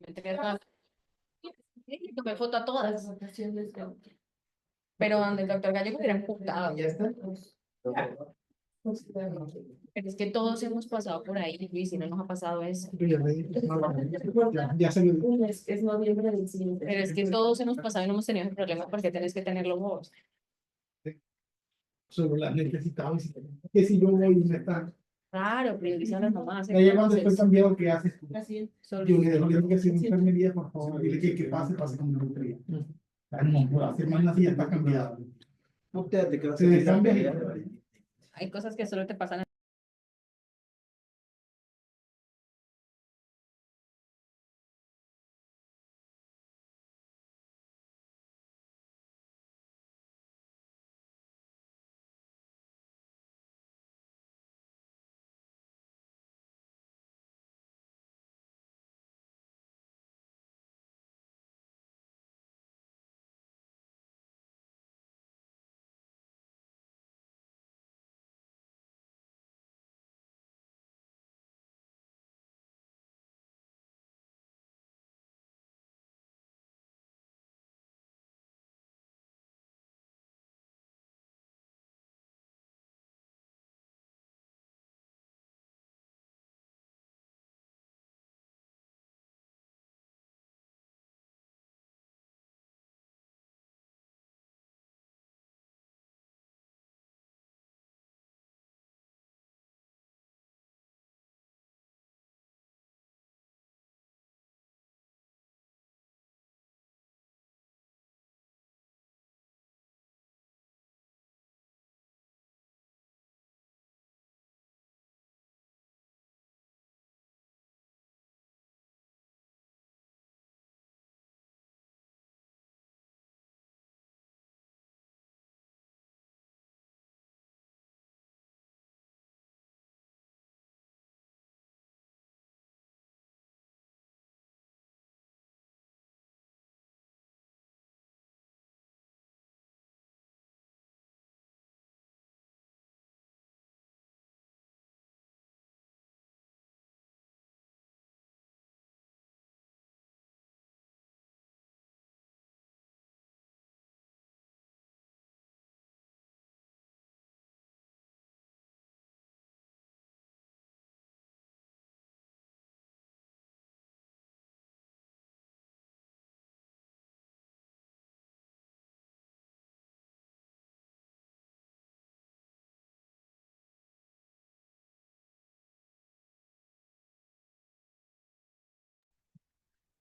Le tomé foto a todas. Pero donde el doctor Gallego era emputado. Ya está. Pero es que todos hemos pasado por ahí, Luis, y no nos ha pasado eso. Ya se lo Es noviembre del siguiente. Pero es que todos hemos pasado y no hemos tenido ese problema porque tenés que tenerlo vos. solo las necesitamos. Que si yo voy y me está. Claro, priorizar a las mamás. Ya cuando estoy cambiado, ¿qué haces tú? Así Yo le digo que si una enfermería, por favor, dile que pase con neutralidad. No, por hacer más así ya está cambiado. Usted te quedas Se cambia. Hay cosas que solo te pasan.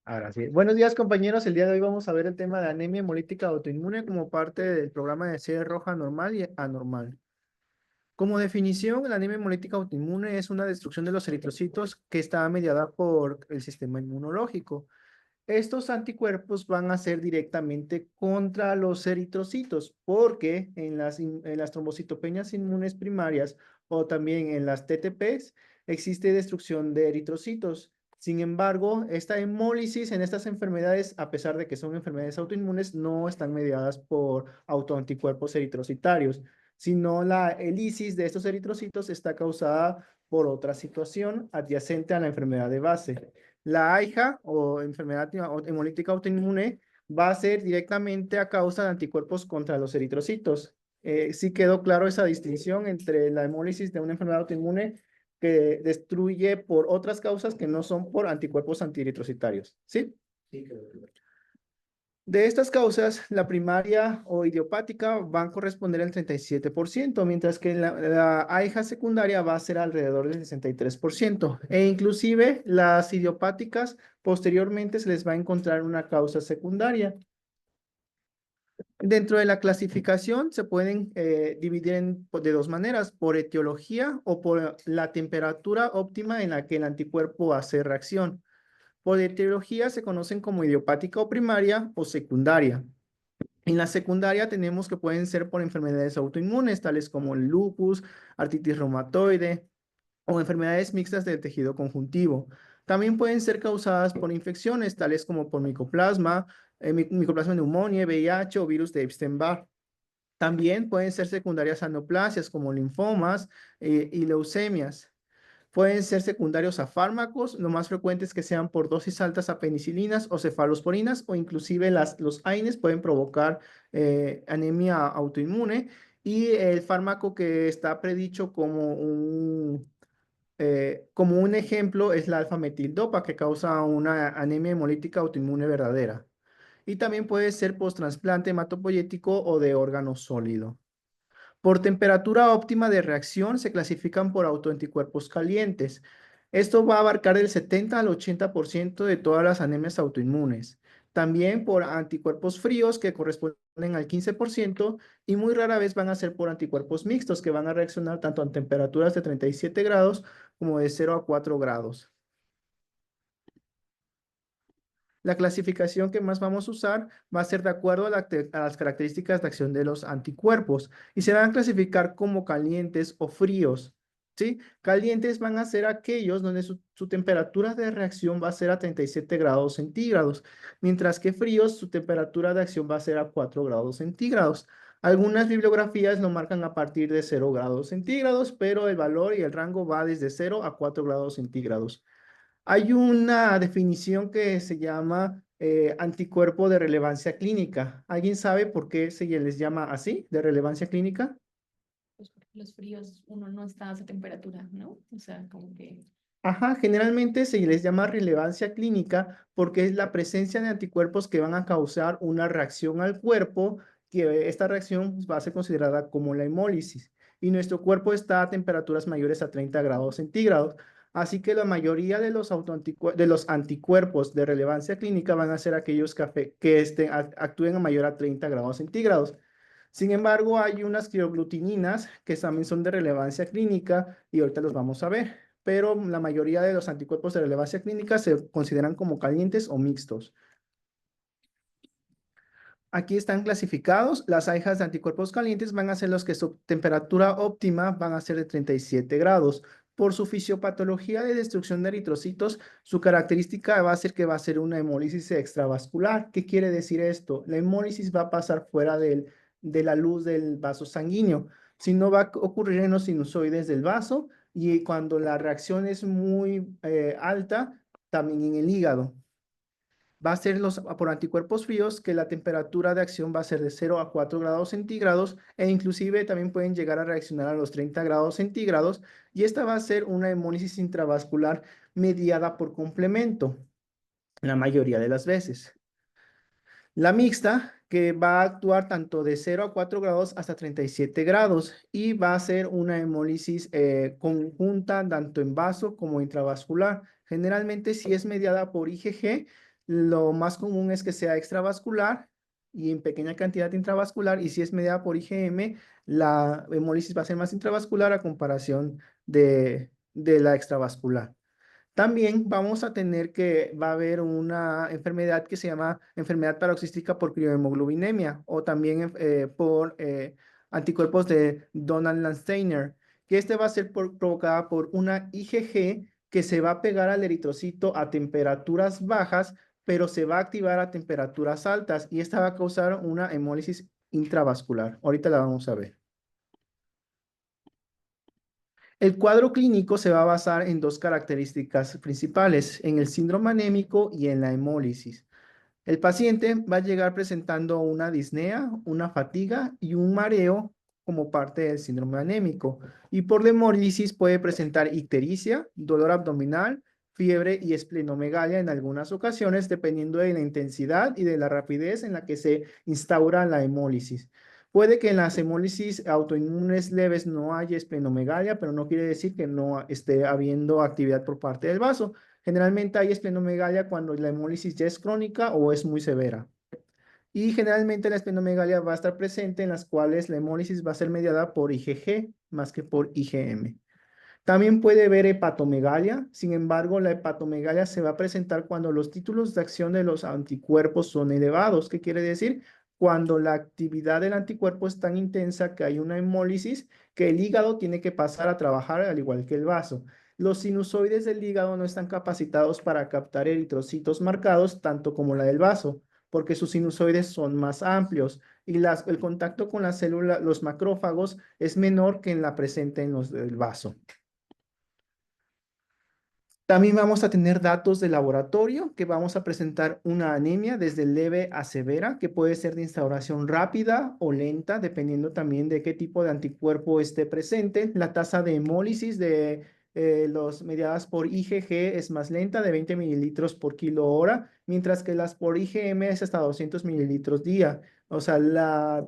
Ahora sí. Buenos días, compañeros. El día de hoy vamos a ver el tema de anemia hemolítica autoinmune como parte del programa de sede roja normal y anormal. Como definición, la anemia hemolítica autoinmune es una destrucción de los eritrocitos que está mediada por el sistema inmunológico. Estos anticuerpos van a ser directamente contra los eritrocitos, porque en las trombocitopenias inmunes primarias o también en las TTPs existe destrucción de eritrocitos. Sin embargo, esta hemólisis en estas enfermedades, a pesar de que son enfermedades autoinmunes, no están mediadas por autoanticuerpos eritrocitarios, sino la elisis de estos eritrocitos está causada por otra situación adyacente a la enfermedad de base. La AIHA o enfermedad hemolítica autoinmune va a ser directamente a causa de anticuerpos contra los eritrocitos. Sí quedó claro esa distinción entre la hemólisis de una enfermedad autoinmune que destruye por otras causas que no son por anticuerpos antieritrocitarios. ¿Sí? Sí, quedó claro. De estas causas, la primaria o idiopática van a corresponder al 37%, mientras que la AIHA secundaria va a ser alrededor del 63%. E inclusive las idiopáticas posteriormente se les va a encontrar una causa secundaria. Dentro de la clasificación se pueden dividir de dos maneras, por etiología o por la temperatura óptima en la que el anticuerpo hace reacción. Por etiología se conocen como idiopática o primaria o secundaria. En la secundaria tenemos que pueden ser por enfermedades autoinmunes, tales como el lupus, artritis reumatoide o enfermedades mixtas del tejido conjuntivo. También pueden ser causadas por infecciones, tales como por micoplasma, micoplasma pneumoniae, VIH o virus de Epstein-Barr. También pueden ser secundarias a neoplasias como linfomas y leucemias. Pueden ser secundarios a fármacos, lo más frecuente es que sean por dosis altas a penicilinas o cefalosporinas o inclusive los AINES pueden provocar anemia autoinmune y el fármaco que está predicho como un ejemplo es la alfa-metildopa que causa una anemia hemolítica autoinmune verdadera. Y también puede ser post-trasplante hematopoyético o de órgano sólido. Por temperatura óptima de reacción se clasifican por autoanticuerpos calientes. Esto va a abarcar del 70 al 80% de todas las anemias autoinmunes. También por anticuerpos fríos que corresponden al 15% y muy rara vez van a ser por anticuerpos mixtos que van a reaccionar tanto a temperaturas de 37 grados como de 0 a 4 grados. La clasificación que más vamos a usar va a ser de acuerdo a las características de acción de los anticuerpos y se van a clasificar como calientes o fríos. ¿Sí? Calientes van a ser aquellos donde su temperatura de reacción va a ser a 37 grados centígrados, mientras que fríos su temperatura de acción va a ser a 4 grados centígrados. Algunas bibliografías lo marcan a partir de 0 grados centígrados, pero el valor y el rango va desde 0 a 4 grados centígrados. Hay una definición que se llama anticuerpo de relevancia clínica. ¿Alguien sabe por qué se les llama así, de relevancia clínica? Pues porque los fríos uno no está a esa temperatura, ¿no? O sea, como que Ajá, generalmente se les llama relevancia clínica porque es la presencia de anticuerpos que van a causar una reacción al cuerpo, que esta reacción va a ser considerada como la hemólisis. Y nuestro cuerpo está a temperaturas mayores a 30 grados centígrados. Así que la mayoría de los anticuerpos de relevancia clínica van a ser aquellos que actúen a mayor a 30 grados centígrados. Sin embargo, hay unas crioglutininas que también son de relevancia clínica y ahorita los vamos a ver, pero la mayoría de los anticuerpos de relevancia clínica se consideran como calientes o mixtos. Aquí están clasificados. Las aljas de anticuerpos calientes van a ser los que su temperatura óptima van a ser de 37 grados. Por su fisiopatología de destrucción de eritrocitos, su característica va a ser que va a ser una hemólisis extravascular. ¿Qué quiere decir esto? La hemólisis va a pasar fuera de la luz del vaso sanguíneo, sino va a ocurrir en los sinusoides del vaso y cuando la reacción es muy alta, también en el hígado. Va a ser por anticuerpos fríos que la temperatura de acción va a ser de 0 a 4 grados centígrados e inclusive también pueden llegar a reaccionar a los 30 grados centígrados y esta va a ser una hemólisis intravascular mediada por complemento, la mayoría de las veces. La mixta, que va a actuar tanto de 0 a 4 grados hasta 37 grados y va a ser una hemólisis conjunta tanto en vaso como intravascular. Generalmente si es mediada por IgG, lo más común es que sea extravascular y en pequeña cantidad intravascular y si es mediada por IgM, la hemólisis va a ser más intravascular a comparación de la extravascular. También vamos a tener va a haber una enfermedad que se llama enfermedad paroxística por criohemoglobinemia o también por anticuerpos de Donald-Landsteiner, que va a ser provocada por una IgG que se va a pegar al eritrocito a temperaturas bajas, pero se va a activar a temperaturas altas y esta va a causar una hemólisis intravascular. Ahorita la vamos a ver. El cuadro clínico se va a basar en dos características principales, en el síndrome anémico y en la hemólisis. El paciente va a llegar presentando una disnea, una fatiga y un mareo como parte del síndrome anémico. Y por la hemólisis puede presentar ictericia, dolor abdominal, fiebre y esplenomegalia en algunas ocasiones, dependiendo de la intensidad y de la rapidez en la que se instaura la hemólisis. Puede que en las hemólisis autoinmunes leves no haya esplenomegalia, pero no quiere decir que no esté habiendo actividad por parte del vaso. Generalmente hay esplenomegalia cuando la hemólisis ya es crónica o es muy severa. Y generalmente la esplenomegalia va a estar presente en las cuales la hemólisis va a ser mediada por IgG más que por IgM. También puede haber hepatomegalia, sin embargo, la hepatomegalia se va a presentar cuando los títulos de acción de los anticuerpos son elevados. ¿Qué quiere decir? Cuando la actividad del anticuerpo es tan intensa que hay una hemólisis que el hígado tiene que pasar a trabajar al igual que el vaso. Los sinusoides del hígado no están capacitados para captar eritrocitos marcados tanto como la del vaso, porque sus sinusoides son más amplios y el contacto con la célula, los macrófagos, es menor que en la presente en los del vaso. También vamos a tener datos de laboratorio, que vamos a presentar una anemia desde leve a severa, que puede ser de instauración rápida o lenta, dependiendo también de qué tipo de anticuerpo esté presente. La tasa de hemólisis de los mediadas por IgG es más lenta, de 20 mililitros por kilo hora, mientras que las por IgM es hasta 200 mililitros día. O sea, la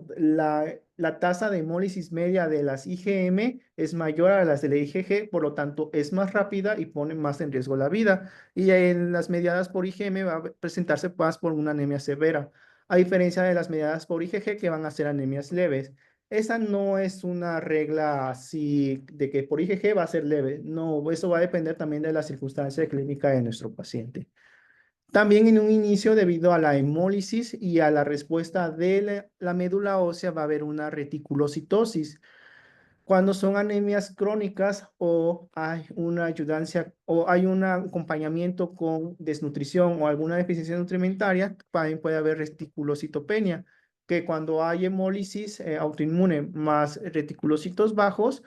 tasa de hemólisis media de las IgM es mayor a las de la IgG, por lo tanto es más rápida y pone más en riesgo la vida. Y en las mediadas por IgM va a presentarse más por una anemia severa, a diferencia de las mediadas por IgG que van a ser anemias leves. Esa no es una regla así de que por IgG va a ser leve. No, eso va a depender también de la circunstancia clínica de nuestro paciente. También en un inicio, debido a la hemólisis y a la respuesta de la médula ósea, va a haber una reticulocitosis. Cuando son anemias crónicas o hay una ayudancia o hay un acompañamiento con desnutrición o alguna deficiencia nutrimentaria, también puede haber reticulocitopenia, que cuando hay hemólisis autoinmune más reticulocitos bajos,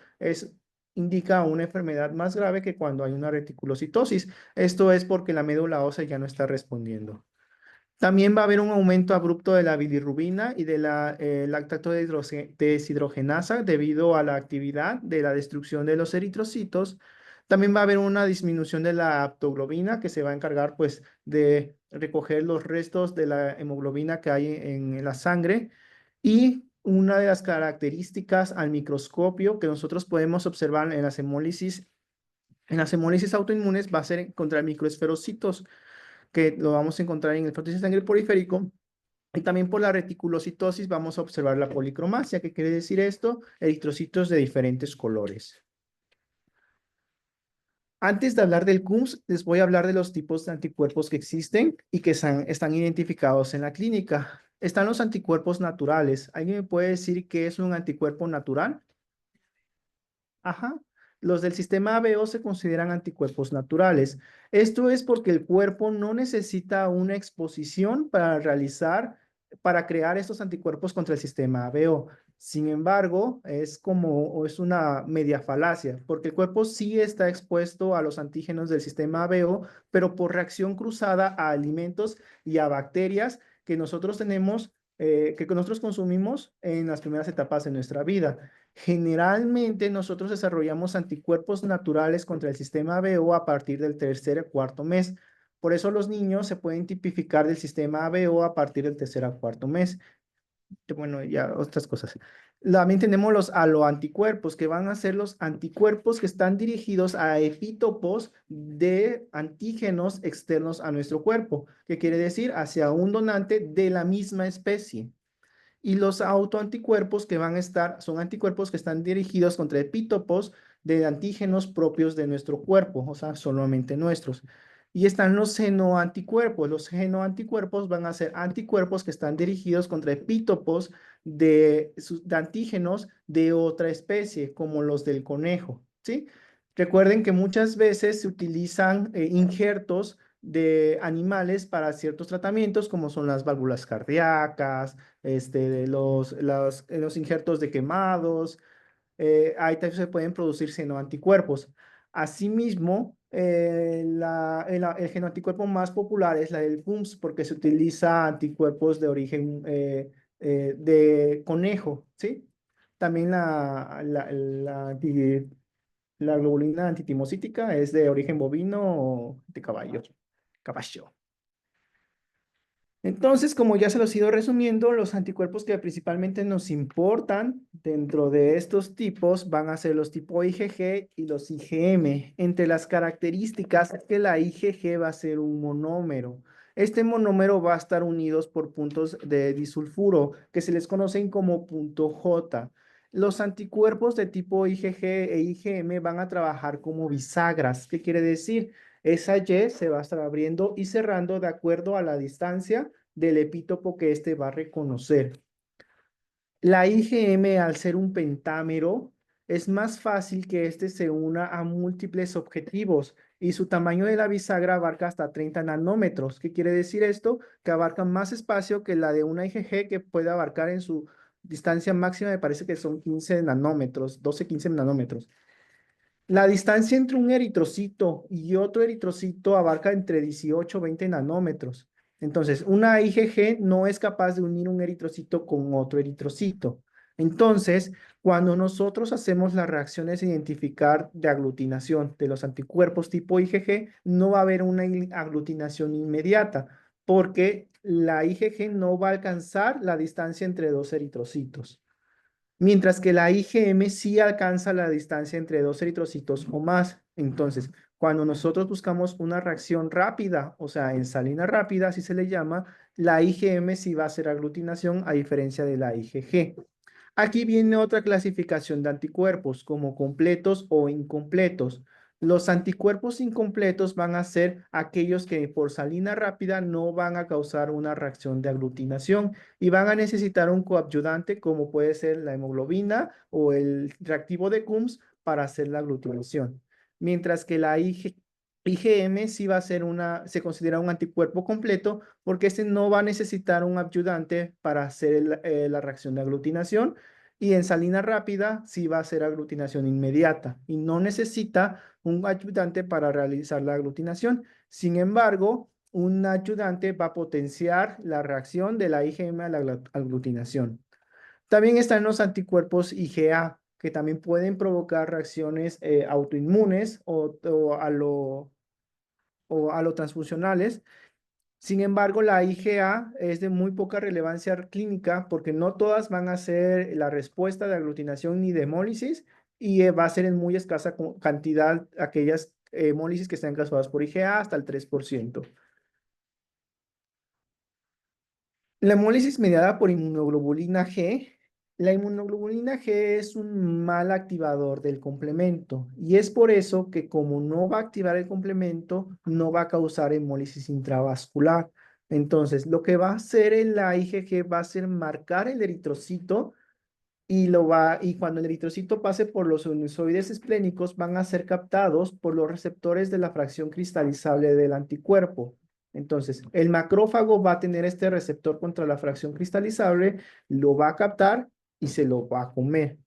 indica una enfermedad más grave que cuando hay una reticulocitosis. Esto es porque la médula ósea ya no está respondiendo. También va a haber un aumento abrupto de la bilirrubina y de la lactato deshidrogenasa debido a la actividad de la destrucción de los eritrocitos. También va a haber una disminución de la aptoglobina que se va a encargar pues de recoger los restos de la hemoglobina que hay en la sangre. Y una de las características al microscopio que nosotros podemos observar en las hemólisis autoinmunes va a ser encontrar microesferocitos que lo vamos a encontrar en el flujo de sangre periférico. Y también por la reticulocitosis vamos a observar la policromasia. ¿Qué quiere decir esto? Eritrocitos de diferentes colores. Antes de hablar del CUMS, les voy a hablar de los tipos de anticuerpos que existen y que están identificados en la clínica. Están los anticuerpos naturales. ¿Alguien me puede decir qué es un anticuerpo natural? Ajá. Los del sistema ABO se consideran anticuerpos naturales. Esto es porque el cuerpo no necesita una exposición para crear estos anticuerpos contra el sistema ABO. Sin embargo, es una media falacia, porque el cuerpo sí está expuesto a los antígenos del sistema ABO, pero por reacción cruzada a alimentos y a bacterias que nosotros que nosotros consumimos en las primeras etapas de nuestra vida. Generalmente nosotros desarrollamos anticuerpos naturales contra el sistema ABO a partir del tercer o cuarto mes. Por eso los niños se pueden tipificar del sistema ABO a partir del tercer o cuarto mes. Bueno, ya otras cosas. También tenemos los aloanticuerpos, que van a ser los anticuerpos que están dirigidos a epítopos de antígenos externos a nuestro cuerpo, que quiere decir hacia un donante de la misma especie. Y los autoanticuerpos son anticuerpos que están dirigidos contra epítopos de antígenos propios de nuestro cuerpo, o sea, solamente nuestros. Y están los genoanticuerpos. Los genoanticuerpos van a ser anticuerpos que están dirigidos contra epítopos de antígenos de otra especie, como los del conejo, ¿sí? Recuerden que muchas veces se utilizan injertos de animales para ciertos tratamientos, como son las válvulas cardíacas, los injertos de quemados. Ahí también se pueden producir xenoanticuerpos. Asimismo, el genoanticuerpo más popular es la del CUMS, porque se utiliza anticuerpos de origen de conejo, ¿sí? También la globulina antitimocítica es de origen bovino o de caballo. Caballo. Entonces, como ya se los he ido resumiendo, los anticuerpos que principalmente nos importan dentro de estos tipos van a ser los tipo IgG y los IgM. Entre las características es que la IgG va a ser un monómero. Este monómero va a estar unidos por puntos de disulfuro, que se les conocen como punto J. Los anticuerpos de tipo IgG e IgM van a trabajar como bisagras. ¿Qué quiere decir? Esa Y se va a estar abriendo y cerrando de acuerdo a la distancia del epítopo que éste va a reconocer. La IgM, al ser un pentámero, es más fácil que éste se una a múltiples objetivos y su tamaño de la bisagra abarca hasta 30 nanómetros. ¿Qué quiere decir esto? Que abarca más espacio que la de una IgG, que puede abarcar en su distancia máxima, me parece que son 15 nanómetros, 12, 15 nanómetros. La distancia entre un eritrocito y otro eritrocito abarca entre 18 y 20 nanómetros. Entonces, una IgG no es capaz de unir un eritrocito con otro eritrocito. Entonces, cuando nosotros hacemos las reacciones de identificar de aglutinación de los anticuerpos tipo IgG, no va a haber una aglutinación inmediata, porque la IgG no va a alcanzar la distancia entre dos eritrocitos. Mientras que la IgM sí alcanza la distancia entre dos eritrocitos o más. Entonces, cuando nosotros buscamos una reacción rápida, o sea, en salina rápida, así se le llama, la IgM sí va a hacer aglutinación a diferencia de la IgG. Aquí viene otra clasificación de anticuerpos, como completos o incompletos. Los anticuerpos incompletos van a ser aquellos que por salina rápida no van a causar una reacción de aglutinación y van a necesitar un coadyuvante como puede ser la hemoglobina o el reactivo de Coombs para hacer la aglutinación. Mientras que la IgM sí va a ser se considera un anticuerpo completo porque este no va a necesitar un ayudante para hacer la reacción de aglutinación y en salina rápida sí va a ser aglutinación inmediata y no necesita un ayudante para realizar la aglutinación. Sin embargo, un ayudante va a potenciar la reacción de la IgM a la aglutinación. También están los anticuerpos IgA, que también pueden provocar reacciones autoinmunes o a lo transfusionales. Sin embargo, la IgA es de muy poca relevancia clínica porque no todas van a ser la respuesta de aglutinación ni de hemólisis y va a ser en muy escasa cantidad aquellas hemólisis que están causadas por IgA hasta el 3%. La hemólisis mediada por inmunoglobulina G. La inmunoglobulina G es un mal activador del complemento y es por eso que como no va a activar el complemento, no va a causar hemólisis intravascular. Entonces, lo que va a hacer en la IgG va a ser marcar el eritrocito y cuando el eritrocito pase por los sinusoides esplénicos, van a ser captados por los receptores de la fracción cristalizable del anticuerpo. Entonces, el macrófago va a tener este receptor contra la fracción cristalizable, lo va a captar y se lo va a comer.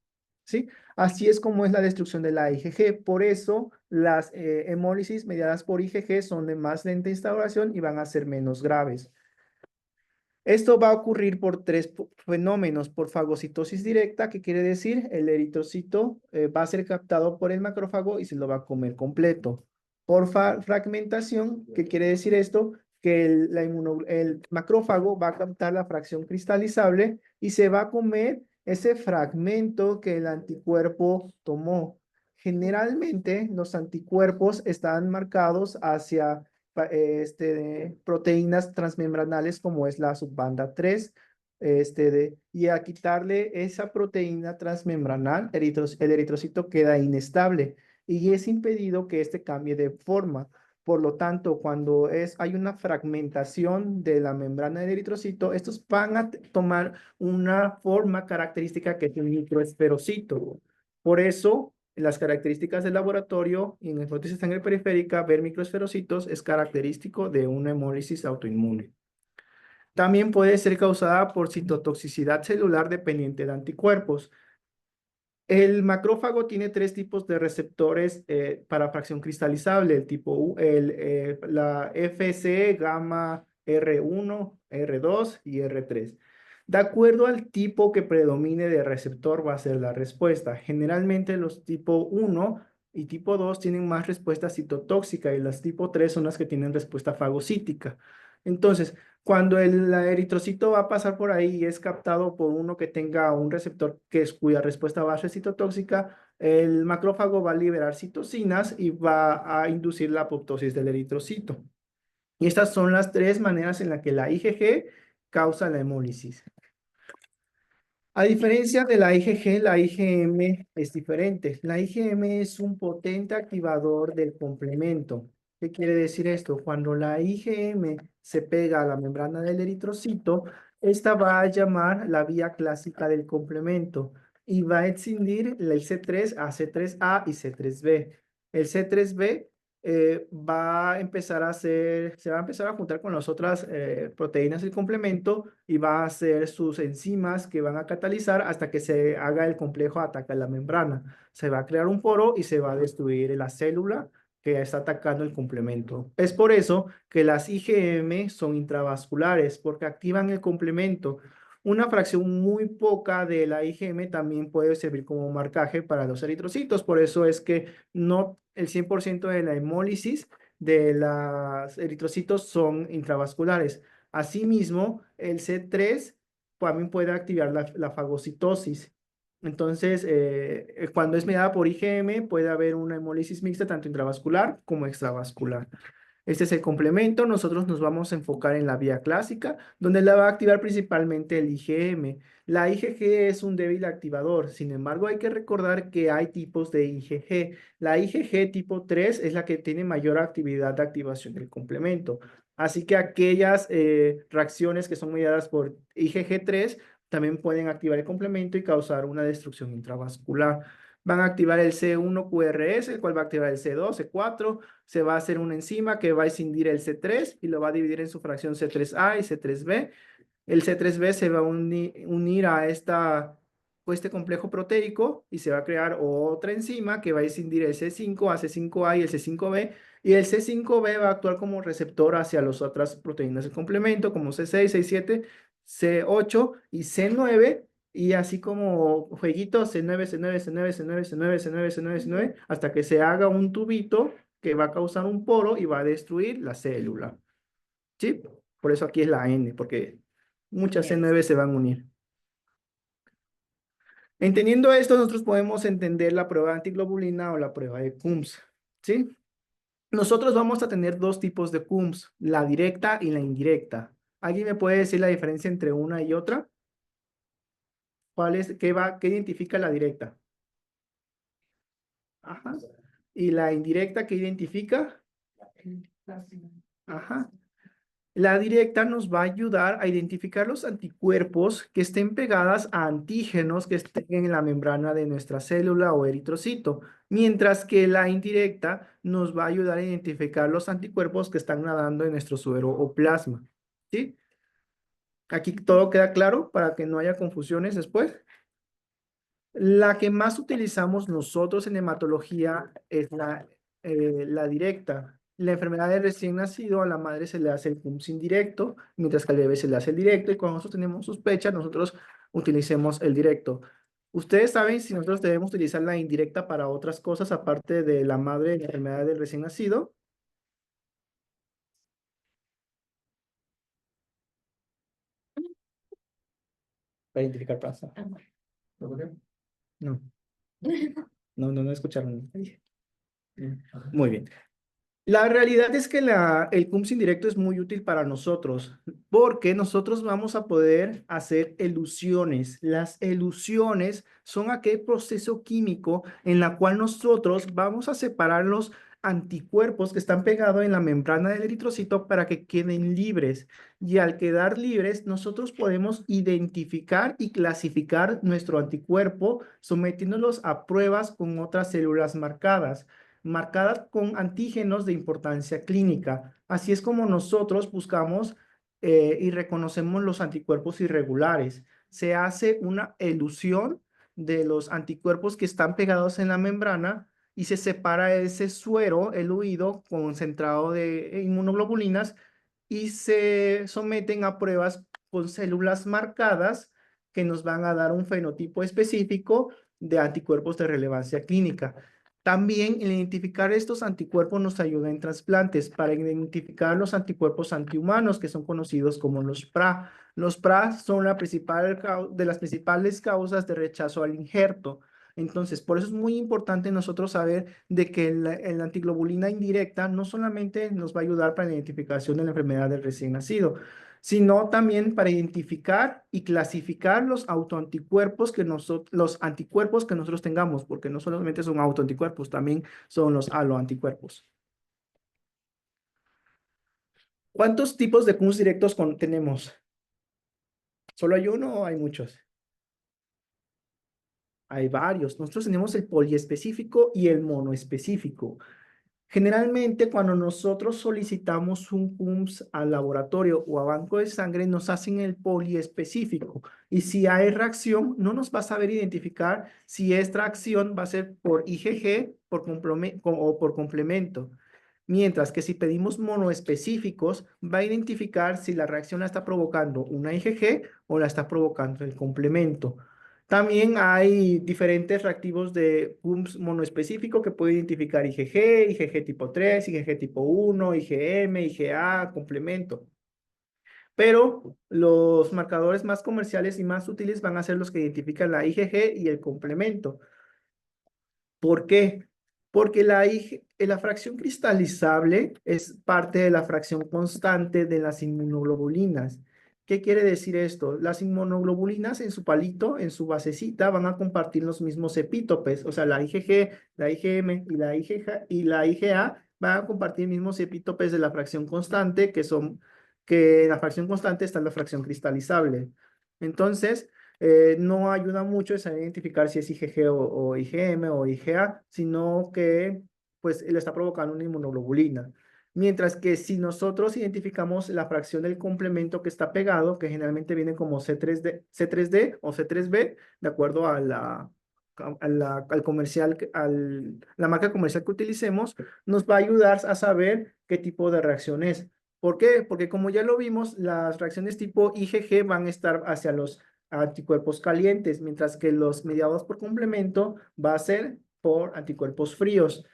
¿Sí? Así es como es la destrucción de la IgG. Por eso, las hemólisis mediadas por IgG son de más lenta instauración y van a ser menos graves. Esto va a ocurrir por tres fenómenos, por fagocitosis directa, que quiere decir el eritrocito va a ser captado por el macrófago y se lo va a comer completo. Por fragmentación, ¿qué quiere decir esto? Que el macrófago va a captar la fracción cristalizable y se va a comer ese fragmento que el anticuerpo tomó. Generalmente los anticuerpos están marcados hacia de proteínas transmembranales como es la subbanda 3, y a quitarle esa proteína transmembranal, el eritrocito queda inestable y es impedido que cambie de forma. Por lo tanto, cuando hay una fragmentación de la membrana del eritrocito, estos van a tomar una forma característica que es el microesferocito. Por eso, las características del laboratorio y en hemólisis de sangre periférica, ver microesferocitos es característico de una hemólisis autoinmune. También puede ser causada por citotoxicidad celular dependiente de anticuerpos. El macrófago tiene tres tipos de receptores para fracción cristalizable, el tipo U, la Fc, gamma R1, R2 y R3. De acuerdo al tipo que predomine de receptor va a ser la respuesta. Generalmente los tipo 1 y tipo 2 tienen más respuesta citotóxica y las tipo 3 son las que tienen respuesta fagocítica. Entonces, cuando el eritrocito va a pasar por ahí y es captado por uno que tenga un receptor cuya respuesta va a ser citotóxica, el macrófago va a liberar citocinas y va a inducir la apoptosis del eritrocito. Y estas son las tres maneras en las que la IgG causa la hemólisis. A diferencia de la IgG, la IgM es diferente. La IgM es un potente activador del complemento. ¿Qué quiere decir esto? Cuando la IgM se pega a la membrana del eritrocito, esta va a llamar la vía clásica del complemento y va a escindir el C3 a C3A y C3B. El C3B va a empezar a hacer, se va a empezar a juntar con las otras proteínas del complemento y va a hacer sus enzimas que van a catalizar hasta que se haga el complejo ataca la membrana. Se va a crear un poro y se va a destruir la célula que está atacando el complemento. Es por eso que las IgM son intravasculares, porque activan el complemento. Una fracción muy poca de la IgM también puede servir como marcaje para los eritrocitos. Por eso es que no el 100% de la hemólisis de los eritrocitos son intravasculares. Asimismo, el C3 también puede activar la fagocitosis. Entonces, cuando es mediada por IgM, puede haber una hemólisis mixta tanto intravascular como extravascular. Este es el complemento. Nosotros nos vamos a enfocar en la vía clásica, donde la va a activar principalmente el IgM. La IgG es un débil activador. Sin embargo, hay que recordar que hay tipos de IgG. La IgG tipo 3 es la que tiene mayor actividad de activación del complemento. Así que aquellas reacciones que son mediadas por IgG3 también pueden activar el complemento y causar una destrucción intravascular. Van a activar el C1QRS, el cual va a activar el C2, C4. Se va a hacer una enzima que va a escindir el C3 y lo va a dividir en su fracción C3A y C3B. El C3B se va a unir a este complejo proteico y se va a crear otra enzima que va a escindir el C5 a C5A y el C5B. Y el C5B va a actuar como receptor hacia las otras proteínas de complemento como C6, C7, C8 y C9. Y así como jueguitos C9, C9, C9, C9, C9, C9, C9, C9, hasta que se haga un tubito que va a causar un poro y va a destruir la célula. ¿Sí? Por eso aquí es la N, porque muchas C9 se van a unir. Entendiendo esto, nosotros podemos entender la prueba de antiglobulina o la prueba de Coombs. ¿Sí? Nosotros vamos a tener dos tipos de Coombs, la directa y la indirecta. ¿Alguien me puede decir la diferencia entre una y otra? ¿Qué identifica la directa? Ajá. ¿Y la indirecta qué identifica? Ajá. La directa nos va a ayudar a identificar los anticuerpos que estén pegadas a antígenos que estén en la membrana de nuestra célula o eritrocito, mientras que la indirecta nos va a ayudar a identificar los anticuerpos que están nadando en nuestro suero o plasma. ¿Sí? Aquí todo queda claro para que no haya confusiones después. La que más utilizamos nosotros en hematología es la directa. La enfermedad de recién nacido, a la madre se le hace el Coombs indirecto, mientras que al bebé se le hace el directo, y cuando nosotros tenemos sospecha, nosotros utilicemos el directo. ¿Ustedes saben si nosotros debemos utilizar la indirecta para otras cosas aparte de la madre de la enfermedad del recién nacido? Para identificar plaza. Ah, No, no escucharon. Muy bien. La realidad es que el Coombs indirecto es muy útil para nosotros porque nosotros vamos a poder hacer elusiones. Las elusiones son aquel proceso químico en la cual nosotros vamos a separar los anticuerpos que están pegados en la membrana del eritrocito para que queden libres. Y al quedar libres, nosotros podemos identificar y clasificar nuestro anticuerpo sometiéndolos a pruebas con otras células marcadas con antígenos de importancia clínica. Así es como nosotros buscamos y reconocemos los anticuerpos irregulares. Se hace una elusión de los anticuerpos que están pegados en la membrana y se separa ese suero, el huido concentrado de inmunoglobulinas y se someten a pruebas con células marcadas que nos van a dar un fenotipo específico de anticuerpos de relevancia clínica. También el identificar estos anticuerpos nos ayuda en trasplantes para identificar los anticuerpos antihumanos que son conocidos como los PRA. Los PRA son de las principales causas de rechazo al injerto. Entonces, por eso es muy importante nosotros saber de que la antiglobulina indirecta no solamente nos va a ayudar para la identificación de la enfermedad del recién nacido, sino también para identificar y clasificar los autoanticuerpos los anticuerpos que nosotros tengamos, porque no solamente son autoanticuerpos, también son los aloanticuerpos. ¿Cuántos tipos de Coombs directos tenemos? ¿Solo hay uno o hay muchos? Hay varios. Nosotros tenemos el poliespecífico y el monoespecífico. Generalmente, cuando nosotros solicitamos un CUMS al laboratorio o a banco de sangre, nos hacen el poliespecífico. Y si hay reacción, no nos va a saber identificar si esta acción va a ser por IgG o por complemento. Mientras que si pedimos monoespecíficos, va a identificar si la reacción la está provocando una IgG o la está provocando el complemento. También hay diferentes reactivos de CUMS monoespecífico que puede identificar IgG, IgG tipo 3, IgG tipo 1, IgM, IgA, complemento. Pero los marcadores más comerciales y más útiles van a ser los que identifican la IgG y el complemento. ¿Por qué? Porque la fracción cristalizable es parte de la fracción constante de las inmunoglobulinas. ¿Qué quiere decir esto? Las inmunoglobulinas en su palito, en su basecita, van a compartir los mismos epítopes. O sea, la IgG, la IgM y la IgA van a compartir mismos epítopes de la fracción constante, que en la fracción constante está la fracción cristalizable. Entonces, no ayuda mucho saber identificar si es IgG o IgM o IgA, sino que pues le está provocando una inmunoglobulina. Mientras que si nosotros identificamos la fracción del complemento que está pegado, que generalmente viene como C3D o C3b, de acuerdo a al comercial, la marca comercial que utilicemos, nos va a ayudar a saber qué tipo de reacción es. ¿Por qué? Porque como ya lo vimos, las reacciones tipo IgG van a estar hacia los anticuerpos calientes, mientras que los mediados por complemento va a ser por anticuerpos fríos.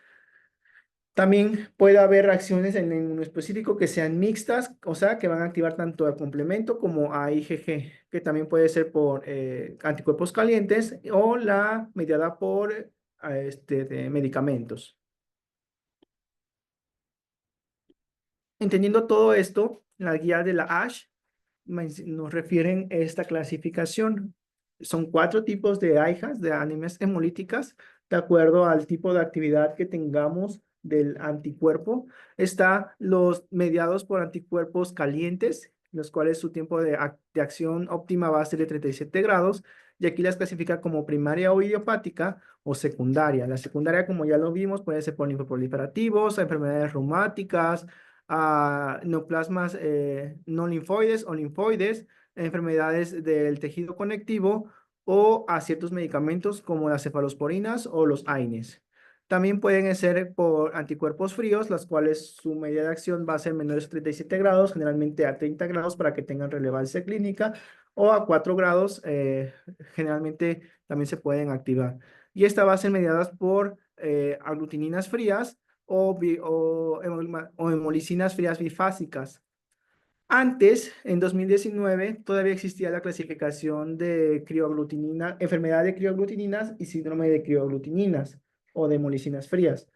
También puede haber reacciones en el inmunoespecífico que sean mixtas, o sea, que van a activar tanto a complemento como a IgG, que también puede ser por anticuerpos calientes o la mediada por de medicamentos. Entendiendo todo esto, la guía de la ASH nos refieren esta clasificación. Son 4 tipos de AIHAs, de anemias hemolíticas, de acuerdo al tipo de actividad que tengamos del anticuerpo. Está los mediados por anticuerpos calientes, los cuales su tiempo de acción óptima va a ser de 37 grados, y aquí las clasifica como primaria o idiopática o secundaria. La secundaria, como ya lo vimos, puede ser por linfoproliferativos, enfermedades reumáticas, a neoplasmas no linfoides o linfoides, enfermedades del tejido conectivo o a ciertos medicamentos como las cefalosporinas o los AINES. También pueden ser por anticuerpos fríos, las cuales su medida de acción va a ser menores a 37 grados, generalmente a 30 grados para que tengan relevancia clínica, o a 4 grados, generalmente también se pueden activar. Y esta va a ser mediadas por aglutininas frías, o hemolicinas frías bifásicas. Antes, en 2019, todavía existía la clasificación de enfermedad de crioaglutininas y síndrome de crioaglutininas o de hemolicinas frías.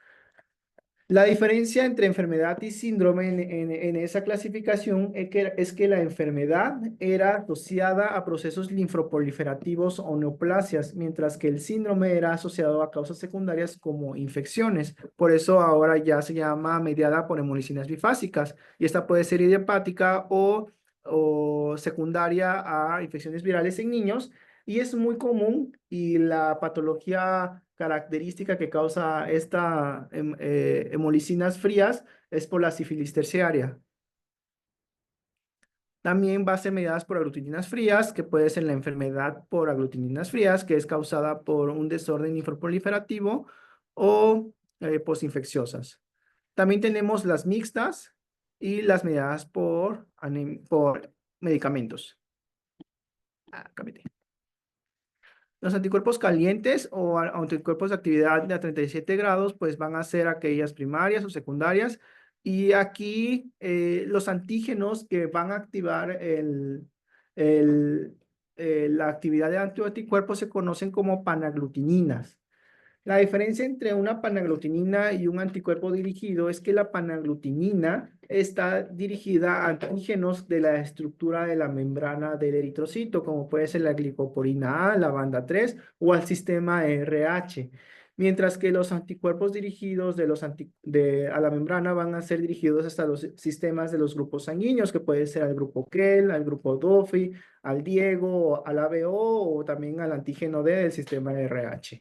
La diferencia entre enfermedad y síndrome en esa clasificación es que la enfermedad era asociada a procesos linfoproliferativos o neoplasias, mientras que el síndrome era asociado a causas secundarias como infecciones. Por eso ahora ya se llama mediada por hemolicinas bifásicas, y esta puede ser idiopática o secundaria a infecciones virales en niños, y es muy común, y la patología característica que causa esta hemolicinas frías es por la sífilis terciaria. También va a ser mediadas por aglutininas frías, que puede ser la enfermedad por aglutininas frías, que es causada por un desorden linfoproliferativo o posinfecciosas. También tenemos las mixtas y las mediadas por medicamentos. Los anticuerpos calientes o anticuerpos de actividad de a 37 grados, pues van a ser aquellas primarias o secundarias. Y aquí los antígenos que van a activar la actividad de anticuerpos se conocen como panaglutininas. La diferencia entre una panaglutinina y un anticuerpo dirigido es que la panaglutinina está dirigida a antígenos de la estructura de la membrana del eritrocito, como puede ser la glicoporina A, la banda 3 o al sistema RH, mientras que los anticuerpos dirigidos a la membrana van a ser dirigidos hasta los sistemas de los grupos sanguíneos, que puede ser al grupo KEL, al grupo DOFI, al Diego, al ABO o también al antígeno D del sistema RH.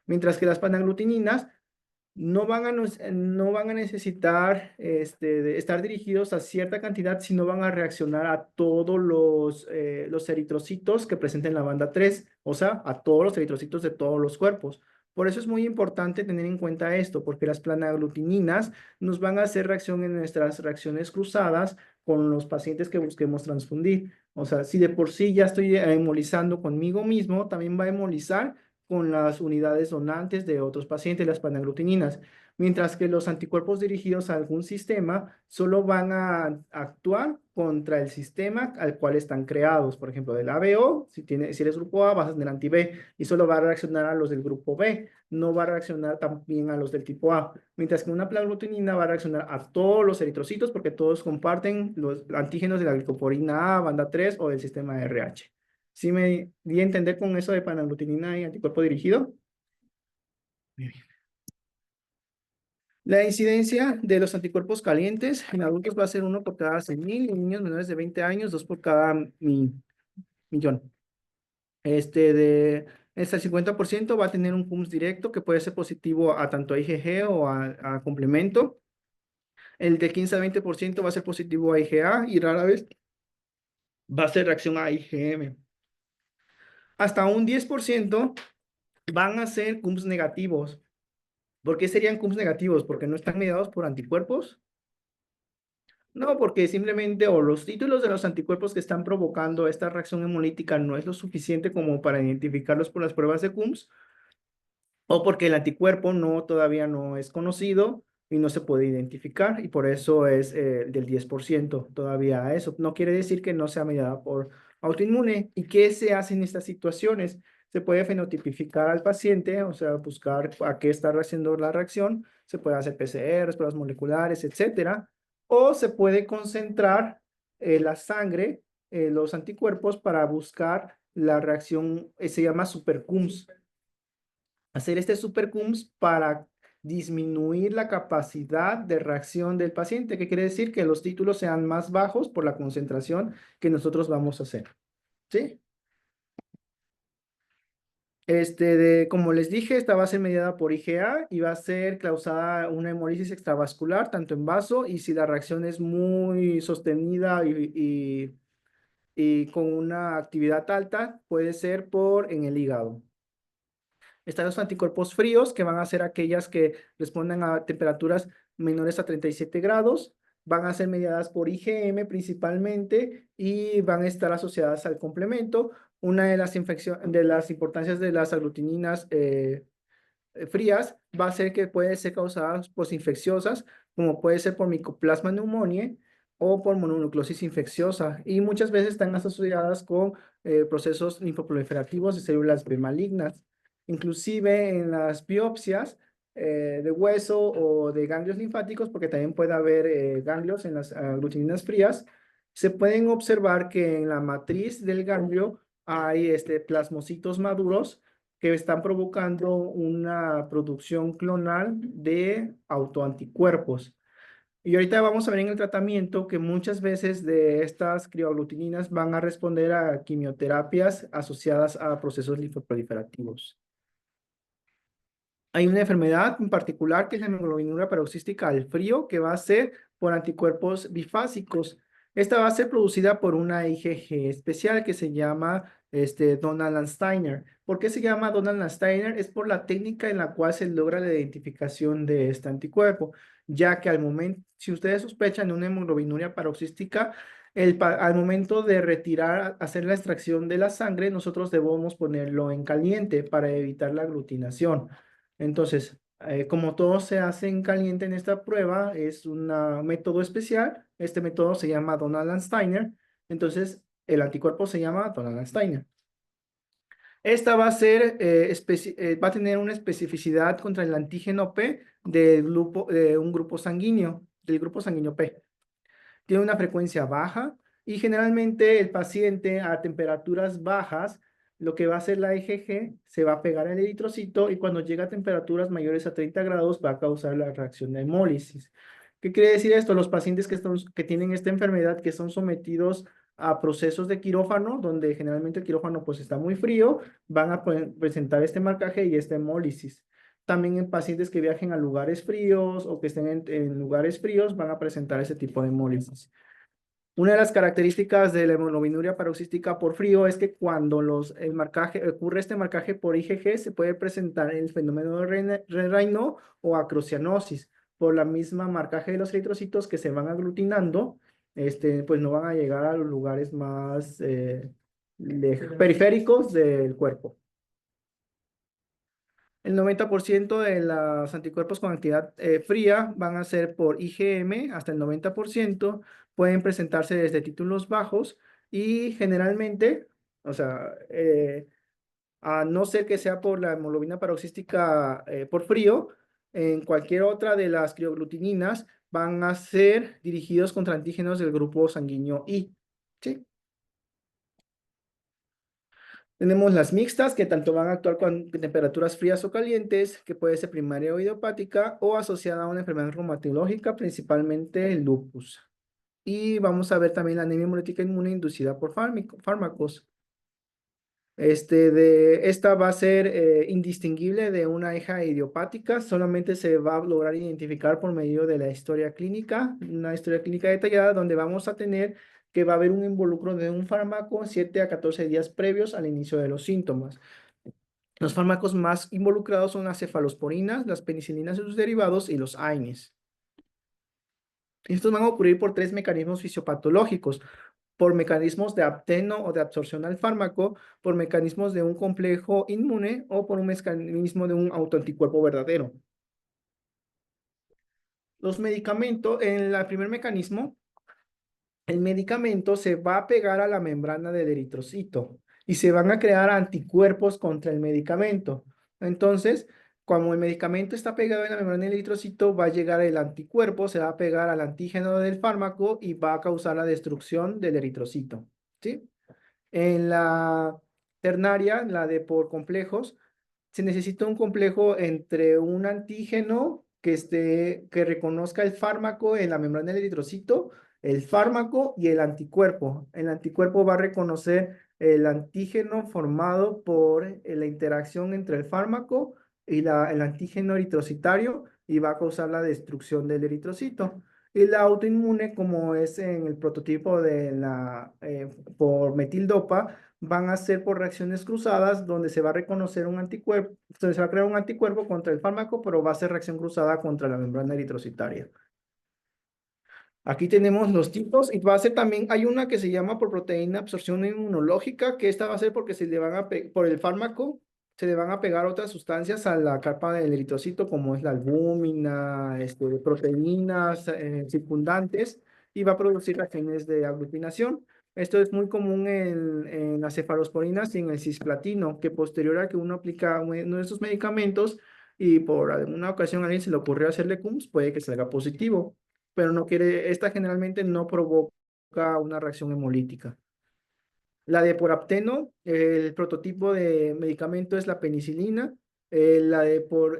Mientras que las panaglutininas no van a necesitar de estar dirigidos a cierta cantidad, sino van a reaccionar a todos los eritrocitos que presenten la banda 3, o sea, a todos los eritrocitos de todos los cuerpos. Por eso es muy importante tener en cuenta esto, porque las planaglutininas nos van a hacer reacción en nuestras reacciones cruzadas con los pacientes que busquemos transfundir. O sea, si de por sí ya estoy hemolizando conmigo mismo, también va a hemolizar con las unidades donantes de otros pacientes, las panaglutininas, mientras que los anticuerpos dirigidos a algún sistema solo van a actuar contra el sistema al cual están creados. Por ejemplo, del ABO, si eres grupo A, vas a tener anti-B y solo va a reaccionar a los del grupo B, no va a reaccionar también a los del tipo A, mientras que una plaglutinina va a reaccionar a todos los eritrocitos porque todos comparten los antígenos de la glicoporina A, banda 3 o del sistema RH. ¿Sí me di a entender con eso de panaglutinina y anticuerpo dirigido? Muy bien. La incidencia de los anticuerpos calientes en adultos va a ser 1 por cada 100,000, en niños menores de 20 años, 2 por cada millón. Hasta el 50% va a tener un CUMS directo que puede ser positivo a tanto a IgG o a complemento. El de 15 a 20% va a ser positivo a IgA y rara vez va a ser reacción a IgM. Hasta un 10% van a ser CUMS negativos. ¿Por qué serían CUMS negativos? ¿Porque no están mediados por anticuerpos? No, porque simplemente o los títulos de los anticuerpos que están provocando esta reacción hemolítica no es lo suficiente como para identificarlos por las pruebas de CUMS, o porque el anticuerpo todavía no es conocido y no se puede identificar, y por eso es del 10% todavía eso. No quiere decir que no sea mediada por autoinmune. ¿Y qué se hace en estas situaciones? Se puede fenotipificar al paciente, o sea, buscar a qué está haciendo la reacción. Se puede hacer PCRs, pruebas moleculares, etcétera. O se puede concentrar la sangre, los anticuerpos, para buscar la reacción, se llama superCUMS. Hacer este superCUMS para disminuir la capacidad de reacción del paciente, que quiere decir que los títulos sean más bajos por la concentración que nosotros vamos a hacer. ¿Sí? Como les dije, esta va a ser mediada por IgA y va a ser causada una hemólisis extravascular, tanto en vaso, y si la reacción es muy sostenida y con una actividad alta, puede ser en el hígado. Están los anticuerpos fríos, que van a ser aquellas que responden a temperaturas menores a 37 grados. Van a ser mediadas por IgM principalmente y van a estar asociadas al complemento. Una de las importancias de las aglutininas frías va a ser que pueden ser causadas posinfecciosas, como puede ser por Mycoplasma pneumoniae o por mononucleosis infecciosa. Y muchas veces están asociadas con procesos linfoproliferativos de células B malignas. Inclusive en las biopsias de hueso o de ganglios linfáticos, porque también puede haber ganglios en las aglutininas frías, se pueden observar que en la matriz del ganglio hay plasmocitos maduros que están provocando una producción clonal de autoanticuerpos. Y ahorita vamos a ver en el tratamiento que muchas veces de estas crioaglutininas van a responder a quimioterapias asociadas a procesos linfoproliferativos. Hay una enfermedad en particular que es la hemoglobinura paroxística al frío, que va a ser por anticuerpos bifásicos. Esta va a ser producida por una IgG especial que se llama Donald-Steiner. ¿Por qué se llama Donald-Steiner? Es por la técnica en la cual se logra la identificación de este anticuerpo, ya que al momento, si ustedes sospechan de una hemoglobinuria paroxística, al momento de hacer la extracción de la sangre, nosotros debemos ponerlo en caliente para evitar la aglutinación. Entonces, como todo se hace en caliente en esta prueba, es un método especial. Este método se llama Donald-Steiner. Entonces, el anticuerpo se llama Donald-Steiner. Esta va a tener una especificidad contra el antígeno P de un grupo sanguíneo, del grupo sanguíneo P. Tiene una frecuencia baja y generalmente el paciente a temperaturas bajas, lo que va a hacer la IgG se va a pegar al eritrocito y cuando llega a temperaturas mayores a 30 grados va a causar la reacción de hemólisis. ¿Qué quiere decir esto? Los pacientes que tienen esta enfermedad, que son sometidos a procesos de quirófano, donde generalmente el quirófano pues está muy frío, van a presentar este marcaje y esta hemólisis. También en pacientes que viajen a lugares fríos o que estén en lugares fríos van a presentar ese tipo de hemólisis. Una de las características de la hemoglobinuria paroxística por frío es que cuando ocurre este marcaje por IgG, se puede presentar el fenómeno de Raynaud o acrocianosis. Por la misma marcaje de los eritrocitos que se van aglutinando, pues no van a llegar a los lugares más periféricos del cuerpo. El 90% de los anticuerpos con actividad fría van a ser por IgM, hasta el 90%, pueden presentarse desde títulos bajos y generalmente, o sea, a no ser que sea por la hemoglobina paroxística por frío, en cualquier otra de las crioglutininas van a ser dirigidos contra antígenos del grupo sanguíneo I. ¿Sí? Tenemos las mixtas, que tanto van a actuar con temperaturas frías o calientes, que puede ser primaria o idiopática, o asociada a una enfermedad reumatológica, principalmente el lupus. Y vamos a ver también la anemia hemolítica inmune inducida por fármacos. Esta va a ser indistinguible de una EJA idiopática, solamente se va a lograr identificar por medio de la historia clínica, una historia clínica detallada donde vamos a tener que va a haber un involucro de un fármaco 7 a 14 días previos al inicio de los síntomas. Los fármacos más involucrados son las cefalosporinas, las penicilinas y sus derivados y los AINES. Estos van a ocurrir por 3 mecanismos fisiopatológicos: por mecanismos de apteno o de absorción al fármaco, por mecanismos de un complejo inmune o por un mecanismo de un autoanticuerpo verdadero. Los medicamentos, en el primer mecanismo, el medicamento se va a pegar a la membrana del eritrocito y se van a crear anticuerpos contra el medicamento. Entonces, como el medicamento está pegado en la membrana del eritrocito, va a llegar el anticuerpo, se va a pegar al antígeno del fármaco y va a causar la destrucción del eritrocito. ¿Sí? En la ternaria, la de por complejos, se necesita un complejo entre un antígeno que reconozca el fármaco en la membrana del eritrocito, el fármaco y el anticuerpo. El anticuerpo va a reconocer el antígeno formado por la interacción entre el fármaco y el antígeno eritrocitario y va a causar la destrucción del eritrocito. Y la autoinmune, como es en el prototipo de por metildopa, van a ser por reacciones cruzadas, donde se va a reconocer un anticuerpo, donde se va a crear un anticuerpo contra el fármaco, pero va a ser reacción cruzada contra la membrana eritrocitaria. Aquí tenemos los tipos y va a ser también, hay una que se llama por proteína absorción inmunológica, que esta va a ser porque se le van a por el fármaco, se le van a pegar otras sustancias a la capa del eritrocito, como es la albúmina, proteínas circundantes, y va a producir reacciones de aglutinación. Esto es muy común en las cefalosporinas y en el cisplatino, que posterior a que uno aplica uno de estos medicamentos y por alguna ocasión a alguien se le ocurrió hacerle CUMS, puede que salga positivo, pero no quiere, esta generalmente no provoca una reacción hemolítica. La de porapteno, el prototipo de medicamento es la penicilina. La de por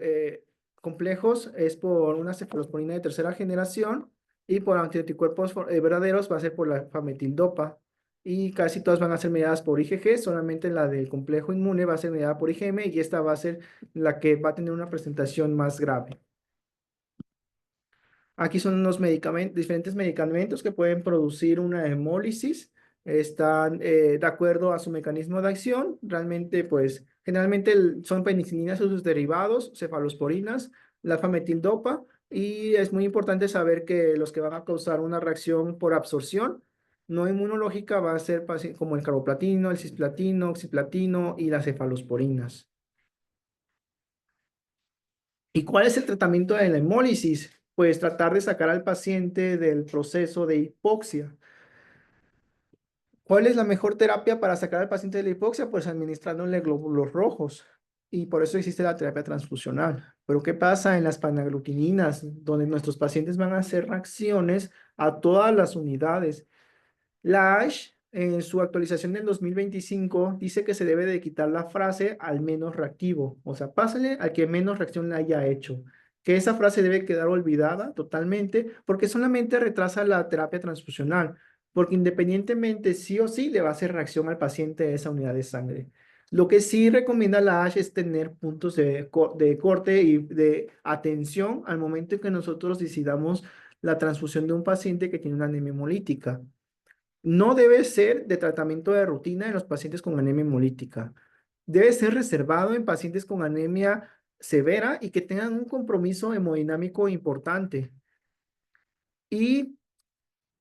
complejos es por una cefalosporina de tercera generación y por anticuerpos verdaderos va a ser por la fametildopa. Y casi todas van a ser mediadas por IgG, solamente la del complejo inmune va a ser mediada por IgM y esta va a ser la que va a tener una presentación más grave. Aquí son unos diferentes medicamentos que pueden producir una hemólisis. Están de acuerdo a su mecanismo de acción. Realmente, pues, generalmente son penicilinas y sus derivados, cefalosporinas, la fametildopa. Y es muy importante saber que los que van a causar una reacción por absorción no inmunológica va a ser como el carboplatino, el cisplatino, oxiplatino y las cefalosporinas. ¿Y cuál es el tratamiento de la hemólisis? Pues tratar de sacar al paciente del proceso de hipoxia. ¿Cuál es la mejor terapia para sacar al paciente de la hipoxia? Pues administrándole glóbulos rojos. Y por eso existe la terapia transfusional. Pero ¿qué pasa en las panaglutininas, donde nuestros pacientes van a hacer reacciones a todas las unidades? La ASH, en su actualización del 2025, dice que se debe de quitar la frase al menos reactivo. O sea, pásale al que menos reacción le haya hecho. Que esa frase debe quedar olvidada totalmente porque solamente retrasa la terapia transfusional. Porque independientemente sí o sí le va a hacer reacción al paciente de esa unidad de sangre. Lo que sí recomienda la ASH es tener puntos de corte y de atención al momento en que nosotros decidamos la transfusión de un paciente que tiene una anemia hemolítica. No debe ser de tratamiento de rutina en los pacientes con anemia hemolítica. Debe ser reservado en pacientes con anemia severa y que tengan un compromiso hemodinámico importante. Y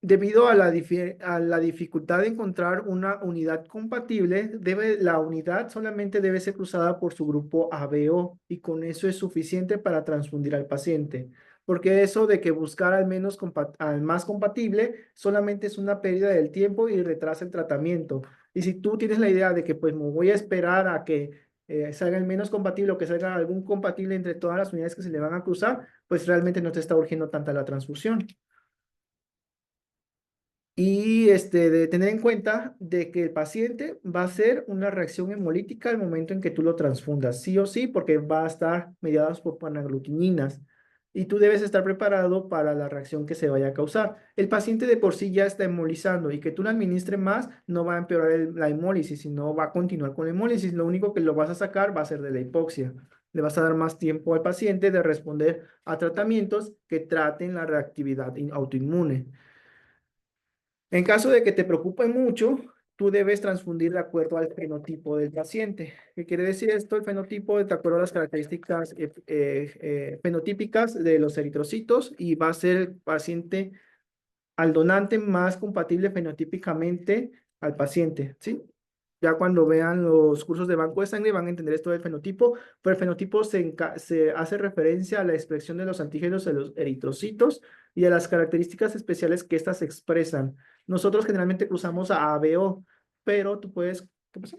debido a a la dificultad de encontrar una unidad compatible, la unidad solamente debe ser cruzada por su grupo ABO y con eso es suficiente para transfundir al paciente. Porque eso de que buscar al más compatible solamente es una pérdida del tiempo y retrasa el tratamiento. Y si tú tienes la idea de que pues me voy a esperar a que salga el menos compatible o que salga algún compatible entre todas las unidades que se le van a cruzar, pues realmente no te está urgiendo tanta la transfusión. Y de tener en cuenta de que el paciente va a hacer una reacción hemolítica al momento en que tú lo transfundas, sí o sí, porque va a estar mediados por panaglutininas. Y tú debes estar preparado para la reacción que se vaya a causar. El paciente de por sí ya está hemolizando y que tú le administres más no va a empeorar la hemólisis, sino va a continuar con la hemólisis. Lo único que lo vas a sacar va a ser de la hipoxia. Le vas a dar más tiempo al paciente de responder a tratamientos que traten la reactividad autoinmune. En caso de que te preocupe mucho, tú debes transfundir de acuerdo al fenotipo del paciente. ¿Qué quiere decir esto? El fenotipo de acuerdo a las características fenotípicas de los eritrocitos y va a ser el paciente al donante más compatible fenotípicamente al paciente, ¿sí? Ya cuando vean los cursos de banco de sangre van a entender esto del fenotipo, pero el fenotipo se hace referencia a la expresión de los antígenos de los eritrocitos y a las características especiales que éstas expresan. Nosotros generalmente cruzamos a ABO, pero tú puedes... ¿Qué pasa?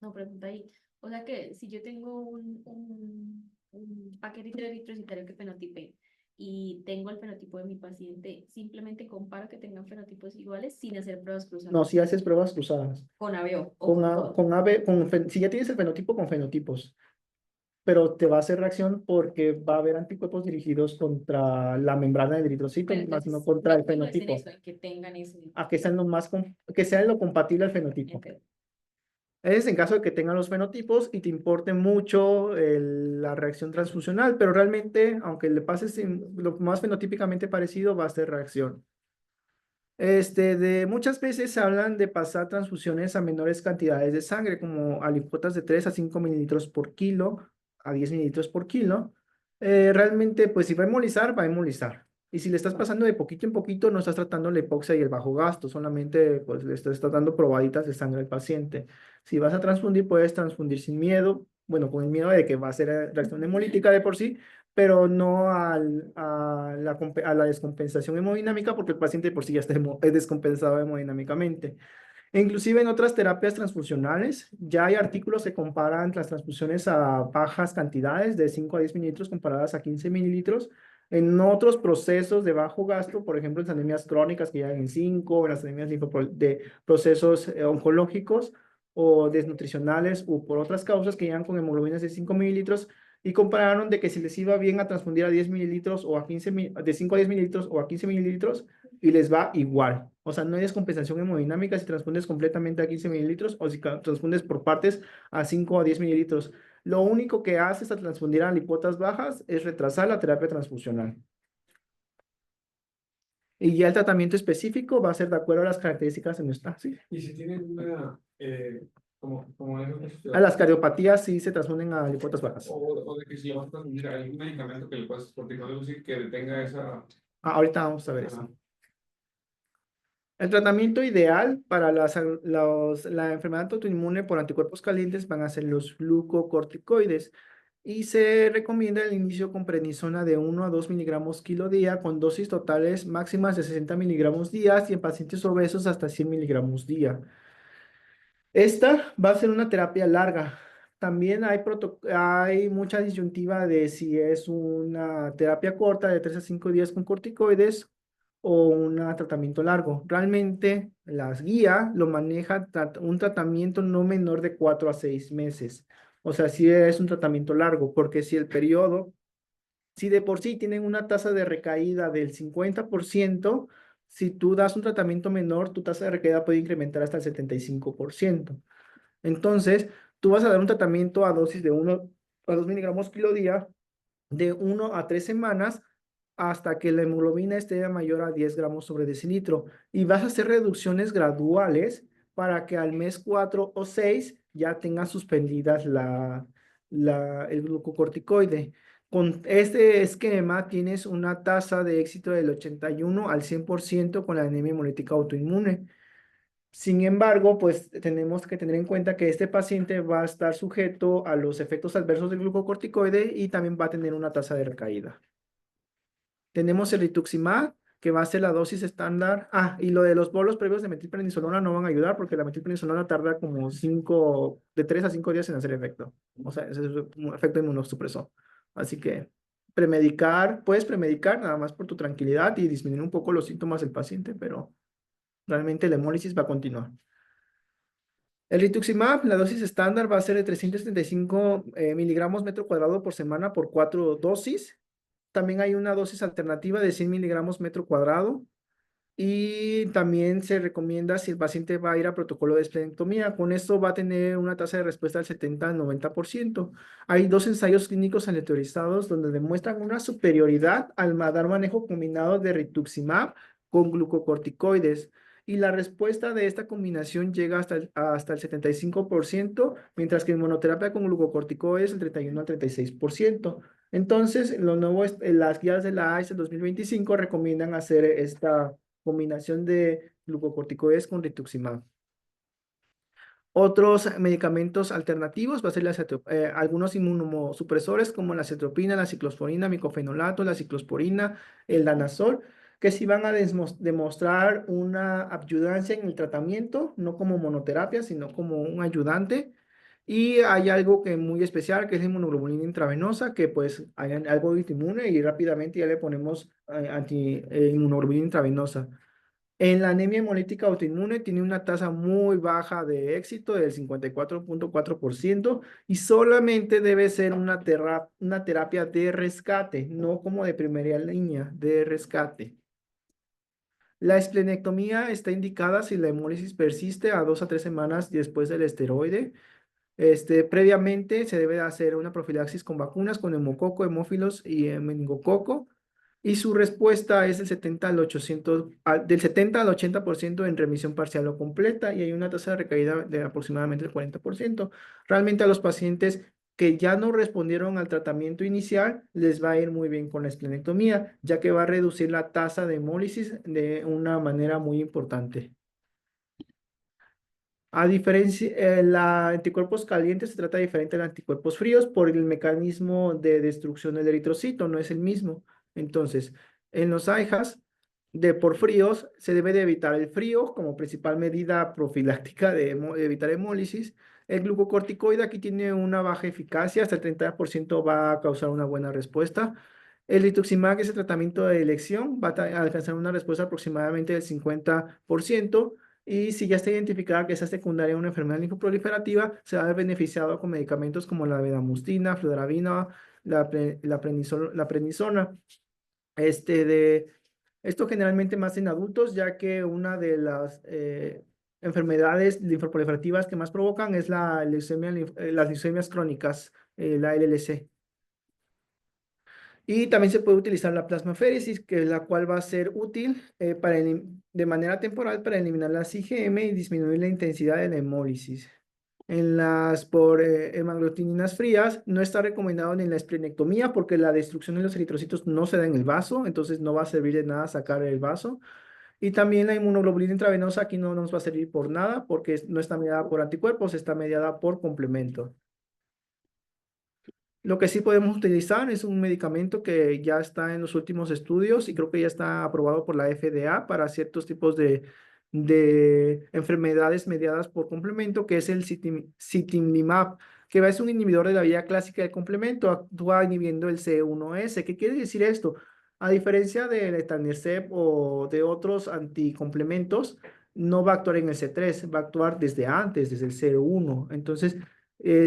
No, pregunta ahí. O sea que si yo tengo un paquetito de eritrocitario que fenotipe y tengo el fenotipo de mi paciente, simplemente comparo que tengan fenotipos iguales sin hacer pruebas cruzadas. No, si haces pruebas cruzadas. Con ABO o con todo. Si ya tienes el fenotipo con fenotipos, pero te va a hacer reacción porque va a haber anticuerpos dirigidos contra la membrana del eritrocito, Pero más no entonces, contra el no es en fenotipo. eso, en que tengan ese. A que sean que sean lo compatible al fenotipo. Ok. Es en caso de que tengan los fenotipos y te importe mucho la reacción transfusional, pero realmente, aunque le pases lo más fenotípicamente parecido, va a ser reacción. Muchas veces se hablan de pasar transfusiones a menores cantidades de sangre, como alicuotas de 3 a 5 mililitros por kilo, a 10 mililitros por kilo. Realmente, pues si va a hemolizar, va a hemolizar. Y si le estás pasando de poquito en poquito, no estás tratando la hipoxia y el bajo gasto, solamente pues le estás dando probaditas de sangre al paciente. Si vas a transfundir, puedes transfundir sin miedo, bueno, con el miedo de que va a ser reacción hemolítica de por sí, pero no a la descompensación hemodinámica porque el paciente de por sí ya está es descompensado hemodinámicamente. E inclusive en otras terapias transfusionales, ya hay artículos que comparan las transfusiones a bajas cantidades de 5 a 10 mililitros comparadas a 15 mililitros. En otros procesos de bajo gasto, por ejemplo, en las anemias crónicas que llegan en 5, en las anemias de procesos oncológicos o desnutricionales o por otras causas que llegan con hemoglobinas de 5 mililitros, y compararon de que si les iba bien a transfundir a 10 mililitros o a 15, de 5 a 10 mililitros o a 15 mililitros, y les va igual. O sea, no hay descompensación hemodinámica si transfundes completamente a 15 mililitros o si transfundes por partes a 5 a 10 mililitros. Lo único que haces al transfundir a lipotas bajas es retrasar la terapia transfusional. Y ya el tratamiento específico va a ser de acuerdo a las características de nuestra. ¿Sí? Y si tienen una, como A las cardiopatías sí se transfunden a lipotas bajas. o de que si vamos a transfundir algún medicamento que le puedas, porque no decir que detenga esa. Ahorita vamos a ver eso. El tratamiento ideal para la enfermedad autoinmune por anticuerpos calientes van a ser los glucocorticoides y se recomienda el inicio con prednisona de 1 a 2 miligramos kilo día con dosis totales máximas de 60 miligramos día y en pacientes obesos hasta 100 miligramos día. Esta va a ser una terapia larga. También hay mucha disyuntiva de si es una terapia corta de 3 a 5 días con corticoides o un tratamiento largo. Realmente las guías lo maneja un tratamiento no menor de 4 a 6 meses. O sea, si es un tratamiento largo, porque si el periodo, si de por sí tienen una tasa de recaída del 50%, si tú das un tratamiento menor, tu tasa de recaída puede incrementar hasta el 75%. Entonces, Tú vas a dar un tratamiento a dosis de 1 a 2 miligramos kilo día de 1 a 3 semanas hasta que la hemoglobina esté mayor a 10 gramos sobre decilitro. Y vas a hacer reducciones graduales para que al mes 4 o 6 ya tengas suspendidas el glucocorticoide. Con este esquema tienes una tasa de éxito del 81 al 100% con la anemia hemolítica autoinmune. Sin embargo, pues tenemos que tener en cuenta que este paciente va a estar sujeto a los efectos adversos del glucocorticoide y también va a tener una tasa de recaída. Tenemos el rituximab, que va a ser la dosis estándar. Ah, y lo de los bolos previos de metilprednisolona no van a ayudar porque la metilprednisolona tarda como de 3 a 5 días en hacer efecto. O sea, ese es un efecto inmunosupresor. Así que puedes premedicar nada más por tu tranquilidad y disminuir un poco los síntomas del paciente, pero realmente la hemólisis va a continuar. El rituximab, la dosis estándar va a ser de 375 miligramos metro cuadrado por semana por 4 dosis. También hay una dosis alternativa de 100 miligramos metro cuadrado. Y también se recomienda si el paciente va a ir a protocolo de esplenectomía. Con esto va a tener una tasa de respuesta del 70 al 90%. Hay 2 ensayos clínicos aleatorizados donde demuestran una superioridad al dar manejo combinado de rituximab con glucocorticoides. Y la respuesta de esta combinación llega hasta el 75%, mientras que en monoterapia con glucocorticoides el 31 al 36%. Entonces, las guías de la AIS del 2025 recomiendan hacer esta combinación de glucocorticoides con rituximab. Otros medicamentos alternativos va a ser algunos inmunosupresores como la cetropina, la ciclosporina, micofenolato, la ciclosporina, el danazol, que sí van a demostrar una ayudancia en el tratamiento, no como monoterapia, sino como un ayudante. Y hay algo que es muy especial, que es la inmunoglobulina intravenosa, que pues hay algo autoinmune y rápidamente ya le ponemos inmunoglobulina intravenosa. En la anemia hemolítica autoinmune tiene una tasa muy baja de éxito del 54.4% y solamente debe ser una terapia de rescate, no como de primera línea, de rescate. La esplenectomía está indicada si la hemólisis persiste a 2 a 3 semanas después del esteroide. Previamente se debe hacer una profilaxis con vacunas, con neumococo, hemófilos y meningococo. Y su respuesta es del 70 al 80% en remisión parcial o completa y hay una tasa de recaída de aproximadamente el 40%. Realmente a los pacientes que ya no respondieron al tratamiento inicial les va a ir muy bien con la esplenectomía, ya que va a reducir la tasa de hemólisis de una manera muy importante. A diferencia, la anticuerpos calientes se trata diferente de anticuerpos fríos por el mecanismo de destrucción del eritrocito, no es el mismo. Entonces, en los AIHAs por fríos se debe de evitar el frío como principal medida profiláctica de evitar hemólisis. El glucocorticoide aquí tiene una baja eficacia, hasta el 30% va a causar una buena respuesta. El rituximab, que es el tratamiento de elección, va a alcanzar una respuesta aproximadamente del 50%. Y si ya está identificada que esa secundaria es una enfermedad linfoproliferativa, se va a ver beneficiado con medicamentos como la bendamustina, fludarabina, la prednisona. Esto generalmente más en adultos, ya que una de las enfermedades linfoproliferativas que más provocan es las leucemias crónicas, la LLC. Y también se puede utilizar la plasmaféresis, que es la cual va a ser útil de manera temporal para eliminar las IgM y disminuir la intensidad de la hemólisis. En las hemaglutininas frías no está recomendado ni la esplenectomía porque la destrucción de los eritrocitos no se da en el vaso, entonces no va a servir de nada sacar el vaso. Y también la inmunoglobulina intravenosa aquí no nos va a servir por nada porque no está mediada por anticuerpos, está mediada por complemento. Lo que sí podemos utilizar es un medicamento que ya está en los últimos estudios y creo que ya está aprobado por la FDA para ciertos tipos de enfermedades mediadas por complemento, que es el citinlimab, que es un inhibidor de la vía clásica del complemento, actúa inhibiendo el C1s. ¿Qué quiere decir esto? A diferencia del etanercept o de otros anticomplementos, no va a actuar en el C3, va a actuar desde antes, desde el C1. Entonces,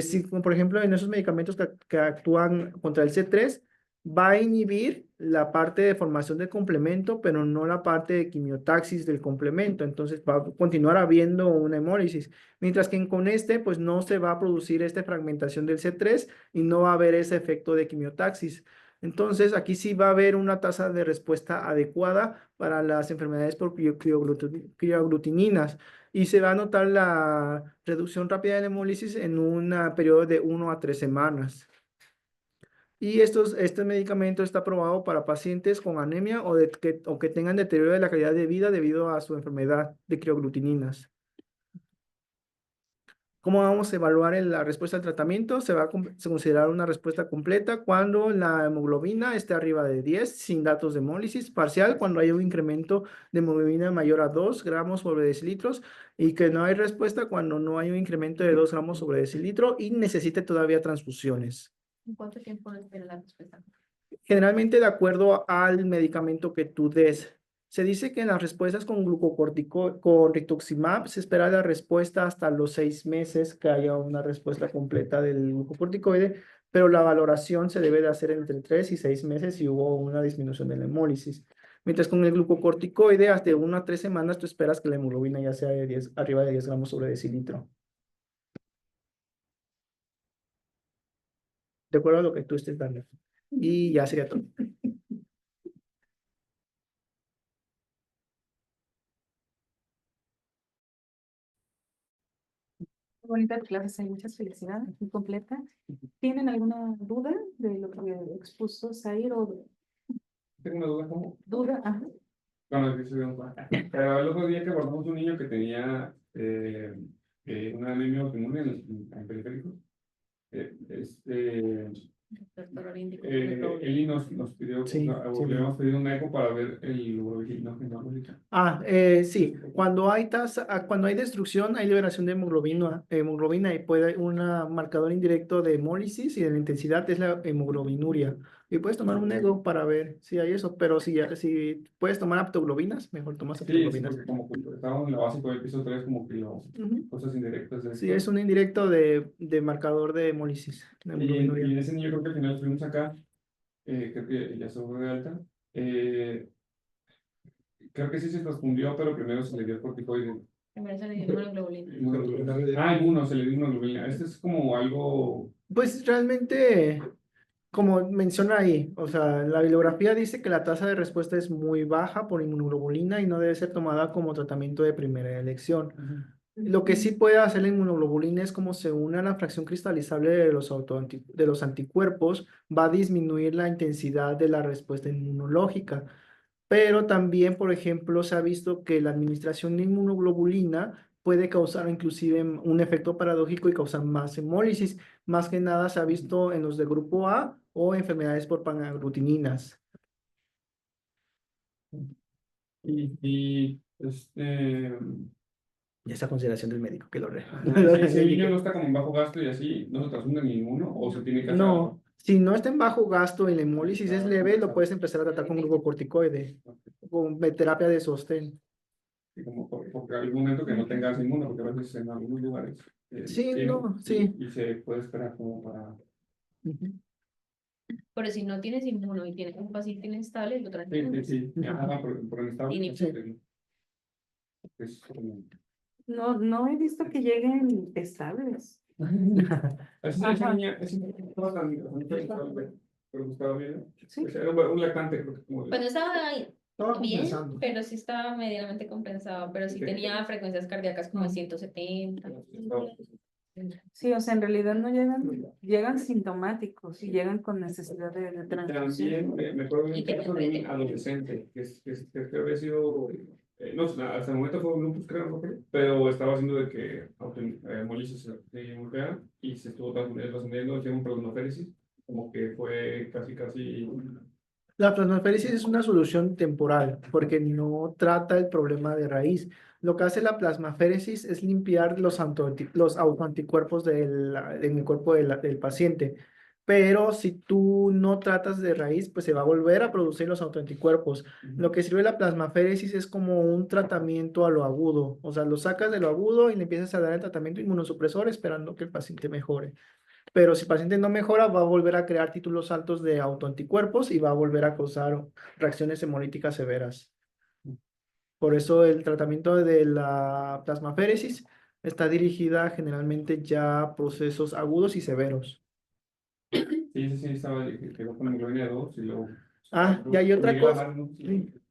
si, por ejemplo, en esos medicamentos que actúan contra el C3, va a inhibir la parte de formación del complemento, pero no la parte de quimiotaxis del complemento. Entonces va a continuar habiendo una hemólisis. Mientras que con este, pues no se va a producir esta fragmentación del C3 y no va a haber ese efecto de quimiotaxis. Entonces, aquí sí va a haber una tasa de respuesta adecuada para las enfermedades por crioaglutininas y se va a notar la reducción rápida de la hemólisis en un periodo de 1 a 3 semanas. Y este medicamento está aprobado para pacientes con anemia o que tengan deterioro de la calidad de vida debido a su enfermedad de crioaglutininas. ¿Cómo vamos a evaluar la respuesta al tratamiento? Se va a considerar una respuesta completa cuando la hemoglobina esté arriba de 10, sin datos de hemólisis, parcial cuando hay un incremento de hemoglobina mayor a 2 gramos sobre decilitros y que no hay respuesta cuando no hay un incremento de 2 gramos sobre decilitro y necesite todavía transfusiones. ¿En cuánto tiempo espera la respuesta? Generalmente de acuerdo al medicamento que tú des. Se dice que en las respuestas con con rituximab se espera la respuesta hasta los 6 meses que haya una respuesta completa del glucocorticoide, pero la valoración se debe de hacer entre 3 y 6 meses si hubo una disminución de la hemólisis. Mientras con el glucocorticoide, hasta 1 a 3 semanas tú esperas que la hemoglobina ya sea de 10, arriba de 10 gramos sobre decilitro. De acuerdo a lo que tú estés dando. Y ya sería todo. Bonita clase, muchas felicidades, muy completa. ¿Tienen alguna duda de lo que expuso Zair o Tengo una duda, ¿cómo? duda? Ajá. Bueno, que se dio pero el otro día que abordamos un niño que tenía una anemia autoinmune en periférico, Doctor Orín, Eli nos pidió, Sí, sí, le hemos pedido un eco para ver el urobiginógeno. Sí, cuando cuando hay destrucción, hay liberación de hemoglobina y puede un marcador indirecto de hemólisis y de la intensidad es la hemoglobinuria. Y puedes tomar un ego para ver si hay eso, pero si puedes tomar aptoglobinas, mejor tomas Sí, aptoglobinas. porque como que estábamos en la básica del piso 3, como que Ujú. cosas indirectas de Sí, esto. es un indirecto de marcador de hemólisis, de Y hemoglobinuria. en ese niño creo que al final estuvimos acá, creo que ya se fue de alta. Creo que sí se transfundió, pero primero se le dio corticoide. Primero se le dio inmunoglobulina. Inmuno, se le dio inmunoglobulina. Este es como algo. Pues realmente, como menciona ahí, o sea, la bibliografía dice que la tasa de respuesta es muy baja por inmunoglobulina y no debe ser tomada como tratamiento de primera elección. Lo que sí puede hacer la inmunoglobulina es como se une a la fracción cristalizable de de los anticuerpos, va a disminuir la intensidad de la respuesta inmunológica. Pero también, por ejemplo, se ha visto que la administración de inmunoglobulina puede causar inclusive un efecto paradójico y causar más hemólisis. Más que nada se ha visto en los de grupo A o enfermedades por panaglutininas. Y Y esa consideración del médico que lo si el niño no está como en bajo gasto y así, no se transfunde ni inmuno, o se tiene que hacer No, algo. si no está en bajo gasto y la hemólisis es leve, lo puedes empezar a tratar con glucocorticoide, con terapia de sostén. Sí, como porque hay algún momento que no tengas inmuno, porque a veces en algunos lugares. Sí, tiene, no, sí. Y se puede esperar como para. Ujú. Pero si no tienes inmuno y tienes un paciente inestable, lo Sí, transfundes. sí, sí. Ajá, por el estado. Tiene- Es como. No he visto que lleguen estables. Esa niña, estaba tan estable, pero estaba bien. Sí. Era un lactante, creo que como. Cuando estaba ahí Estaba bien, compensando. pero sí estaba medianamente compensado, pero sí Ok. tenía frecuencias cardíacas como de 170. Sí, o sea, en realidad no llegan sintomáticos y llegan con necesidad de transfusión. También me acuerdo de Y un que caso te de un aprende. adolescente que había sido, no, hasta el momento fue lupus, creo, ¿no? Pero estaba haciendo de que hemólisis nuclear y se estuvo transfundiendo, hicieron plasmaféresis, como que fue casi. La plasmaféresis es una solución temporal porque no trata el problema de raíz. Lo que hace la plasmaféresis es limpiar los autoanticuerpos en el cuerpo del paciente. Pero si tú no tratas de raíz, pues se va a volver a producir los autoanticuerpos. Lo que sirve la plasmaféresis es como un tratamiento a lo agudo. O sea, lo sacas de lo agudo y le empiezas a dar el tratamiento inmunosupresor esperando que el paciente mejore. pero si el paciente no mejora, va a volver a crear títulos altos de autoanticuerpos y va a volver a causar reacciones hemolíticas severas. Por eso el tratamiento de la plasmaféresis está dirigida generalmente ya a procesos agudos y severos. Sí, sí, estaba, que quedó con hemoglobina de 2 y luego. Ah, y hay otra Llegué a cosa. bajar, ¿no?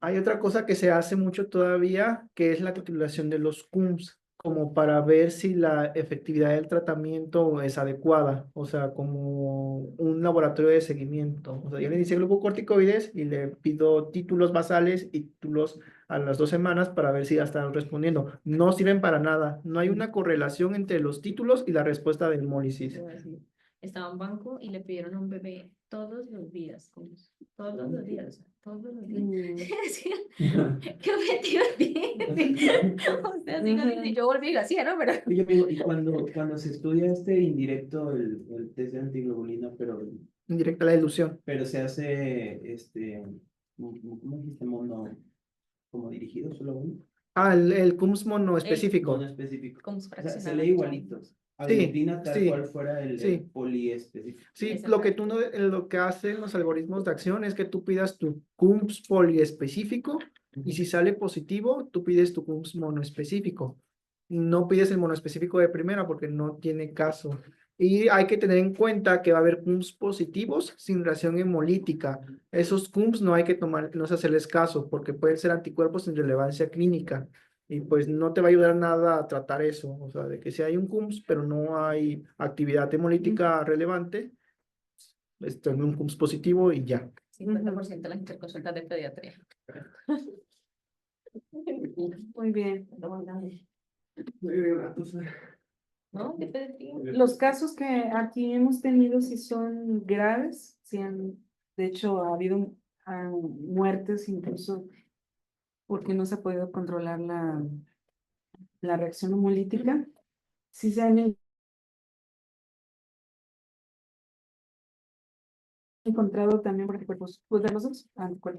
Hay otra cosa que se hace mucho todavía, que es la titulación de los CUMS, como para ver si la efectividad del tratamiento es adecuada, o sea, como un laboratorio de seguimiento. O sea, yo le inicié glucocorticoides y le pido títulos basales y títulos a las 2 semanas para ver si ya están respondiendo. No sirven para nada, no hay una correlación entre los títulos y la respuesta de hemólisis. Te voy a decir, estaba en banco y le pidieron a un bebé todos los días, todos los días, o sea, todos los días. Mm. Decía, ¿qué objetivo tiene? O sea, si yo volví y lo hacía, ¿no? Pero Oye, amigo, y cuando se estudia este indirecto, el test de antiglobulina, Indirecta la dilución. pero se hace, ¿cómo dijiste? Como dirigido, solo uno, Ah, el CUMS monoespecífico. mono específico. como O sea, se fraccionado. lee igualito. Aglutina tal sí, cual fuera el sí. poliespecífico. Sí, lo que lo que hacen los algoritmos de acción es que tú pidas tu CUMS poliespecífico y si sale positivo, tú pides tu CUMS monoespecífico. No pides el monoespecífico de primera porque no tiene caso. Y hay que tener en cuenta que va a haber CUMS positivos sin reacción hemolítica. Esos CUMS no hay que tomar, no se hacerles caso porque pueden ser anticuerpos sin relevancia clínica. Y pues no te va a ayudar nada a tratar eso. O sea, de que si hay un CUMS, pero no hay actividad hemolítica relevante, en un CUMS positivo y ya. 50% de las interconsultas de pediatría. Muy bien. ¿No? De pediatría. Los casos que aquí hemos tenido sí son graves, de hecho ha habido muertes incluso porque no se ha podido controlar la reacción hemolítica. Sí se han encontrado también por anticuerpos poderosos, anticuerpos